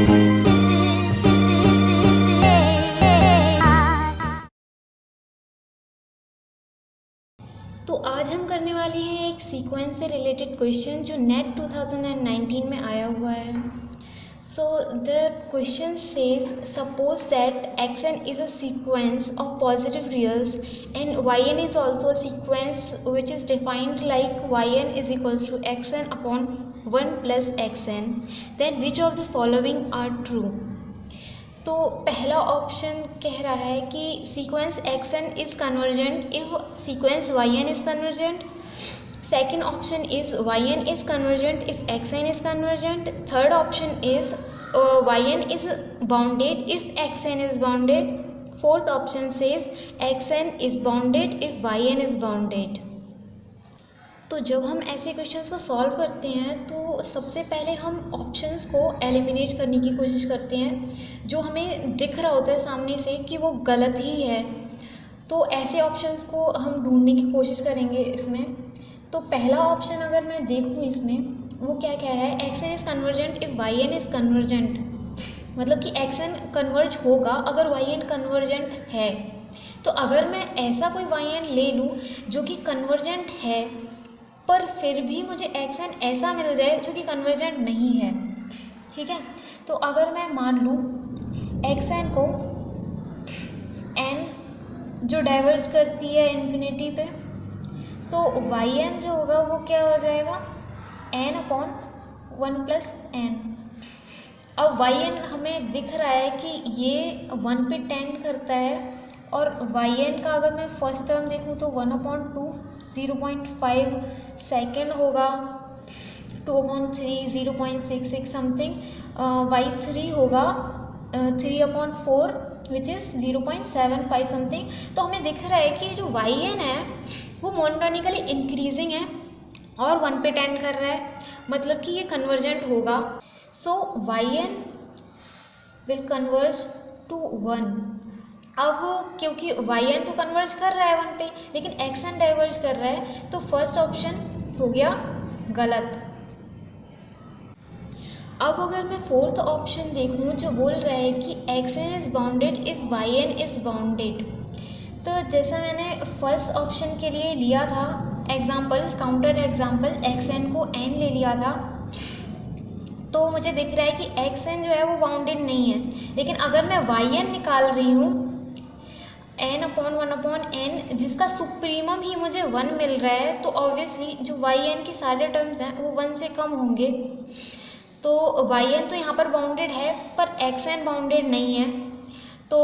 तो आज हम करने वाले हैं एक सीक्वेंस से रिलेटेड क्वेश्चन जो नेट 2019 में आया हुआ है। So the question says suppose that xn is a sequence of positive reals and yn is also a sequence which is defined like yn is equals to xn upon 1 plus xn, then which of the following are true? तो पहला option कह रहा है कि sequence x n is convergent if sequence y n is convergent. Second option is y n is convergent if x n is convergent. Third option is y n is bounded if x n is bounded. Fourth option says x n is bounded if y n is bounded. तो जब हम ऐसे questions को solve करते हैं तो सबसे पहले हम ऑप्शंस को एलिमिनेट करने की कोशिश करते हैं जो हमें दिख रहा होता है सामने से कि वो गलत ही है। तो ऐसे ऑप्शंस को हम ढूंढने की कोशिश करेंगे इसमें। तो पहला ऑप्शन अगर मैं देखूँ इसमें वो क्या कह रहा है, x n is convergent if y n is convergent, मतलब कि एक्स एन कन्वर्ज होगा अगर वाई एन कन्वर्जेंट है। तो अगर मैं ऐसा कोई वाई एन ले लूँ जो कि कन्वर्जेंट है पर फिर भी मुझे एक्स एन ऐसा मिल जाए जो कि कन्वर्जेंट नहीं है, ठीक है। तो अगर मैं मान लूँ एक्स एन को एन जो डाइवर्ज करती है इन्फिनिटी पे, तो वाई एन जो होगा वो क्या हो जाएगा, एन अपॉन 1 प्लस एन। अब वाई एन हमें दिख रहा है कि ये 1 पे टेंड करता है और वाई एन का अगर मैं फर्स्ट टर्म देखूँ तो 1/2 0.5 सेकेंड होगा, 2/3 0.66 समथिंग, वाई 3 होगा 3/4 विच इज़ 0.75 समथिंग। तो हमें दिख रहा है कि जो वाई एन है वो मोनोटोनिकली इंक्रीजिंग है और 1 पे टेंड कर रहा है, मतलब कि ये कन्वर्जेंट होगा। So y n will converge to 1। अब क्योंकि वाई एन तो कन्वर्ज कर रहा है 1 पे लेकिन एक्स एन डाइवर्ज कर रहा है, तो फर्स्ट ऑप्शन हो गया गलत। अब अगर मैं फोर्थ ऑप्शन देखूँ जो बोल रहा है कि x n is bounded if y n is bounded, तो जैसा मैंने फर्स्ट ऑप्शन के लिए लिया था example, counter example, x n को एन ले लिया था, तो मुझे दिख रहा है कि एक्स एन जो है वो बाउंडेड नहीं है। लेकिन अगर मैं वाई एन निकाल रही हूँ n अपॉन 1/n जिसका सुप्रीमम ही मुझे 1 मिल रहा है, तो ऑब्वियसली जो वाई एन के सारे टर्म्स हैं वो 1 से कम होंगे। तो वाई एन तो यहाँ पर बाउंडेड है पर एक्स एन बाउंडेड नहीं है, तो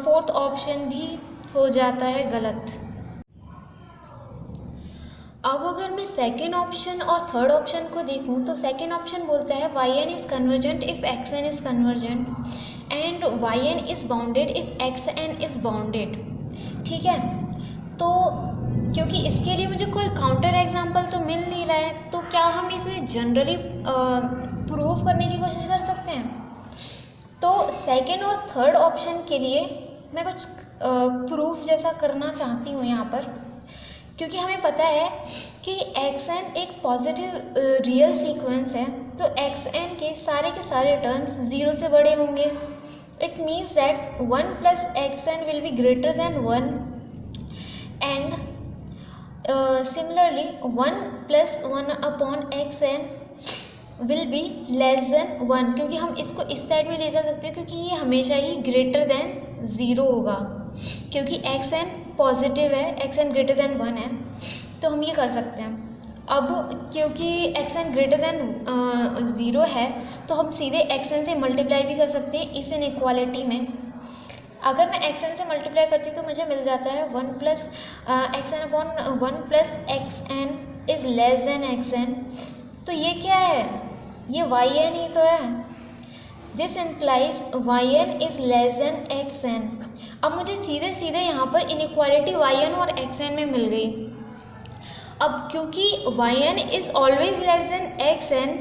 फोर्थ ऑप्शन भी हो जाता है गलत। अब अगर मैं सेकेंड ऑप्शन और थर्ड ऑप्शन को देखूँ तो सेकेंड ऑप्शन बोलता है y n is convergent if x n is convergent and y n is bounded if x n is bounded, ठीक है। तो क्योंकि इसके लिए मुझे कोई काउंटर एग्जाम्पल तो मिल नहीं रहा है, तो क्या हम इसे जनरली प्रूव करने की कोशिश कर सकते हैं? तो सेकेंड और थर्ड ऑप्शन के लिए मैं कुछ प्रूफ जैसा करना चाहती हूँ यहाँ पर, क्योंकि हमें पता है कि एक्स एन एक पॉजिटिव रियल सीक्वेंस है, तो एक्स एन के सारे टर्म्स 0 से बड़े होंगे। It means that 1 plus x n will be greater than 1 and similarly 1 plus 1/xn will be less than 1, क्योंकि हम इसको इस साइड में ले जा सकते हैं क्योंकि ये हमेशा ही ग्रेटर देन 0 होगा, क्योंकि एक्स एन पॉजिटिव है, एक्स एन ग्रेटर देन 1 है, तो हम ये कर सकते हैं। अब क्योंकि एक्स एन ग्रेटर देन 0 है तो हम सीधे एक्स एन से मल्टीप्लाई भी कर सकते हैं इस इनइक्वालिटी में। अगर मैं एक्स एन से मल्टीप्लाई करती हूँ तो मुझे मिल जाता है 1 plus x n upon 1 plus x n is less than x n. तो ये क्या है, ये वाई एन ही तो है। This implies y n is less than x n. अब मुझे सीधे सीधे यहाँ पर इनइक्वालिटी वाई एन और एक्स एन में मिल गई। अब क्योंकि y n is always less than x n,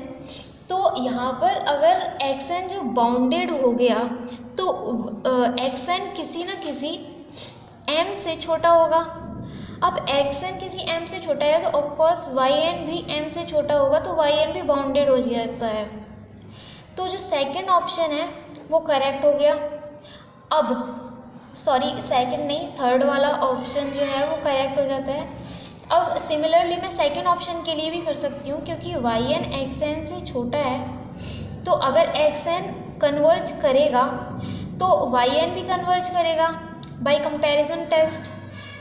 तो यहाँ पर अगर एक्स एन जो बाउंडेड हो गया तो एक्स एन किसी न किसी एम से छोटा होगा। अब एक्स एन किसी एम से छोटा है तो ऑफकोर्स वाई एन भी एम से छोटा होगा, तो वाई एन भी बाउंडेड हो जाता है। तो जो सेकंड ऑप्शन है वो करेक्ट हो गया। अब सेकंड नहीं, थर्ड वाला ऑप्शन जो है वो करेक्ट हो जाता है। अब सिमिलरली मैं सेकंड ऑप्शन के लिए भी कर सकती हूँ, क्योंकि वाई एन एक्स एन से छोटा है, तो अगर एक्स एन कन्वर्ज करेगा तो वाई एन भी कन्वर्ज करेगा by comparison test.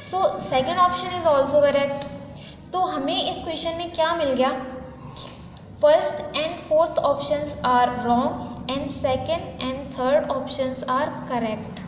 So second option is also correct. तो हमें इस क्वेश्चन में क्या मिल गया, first and fourth options are wrong and second and third options are correct.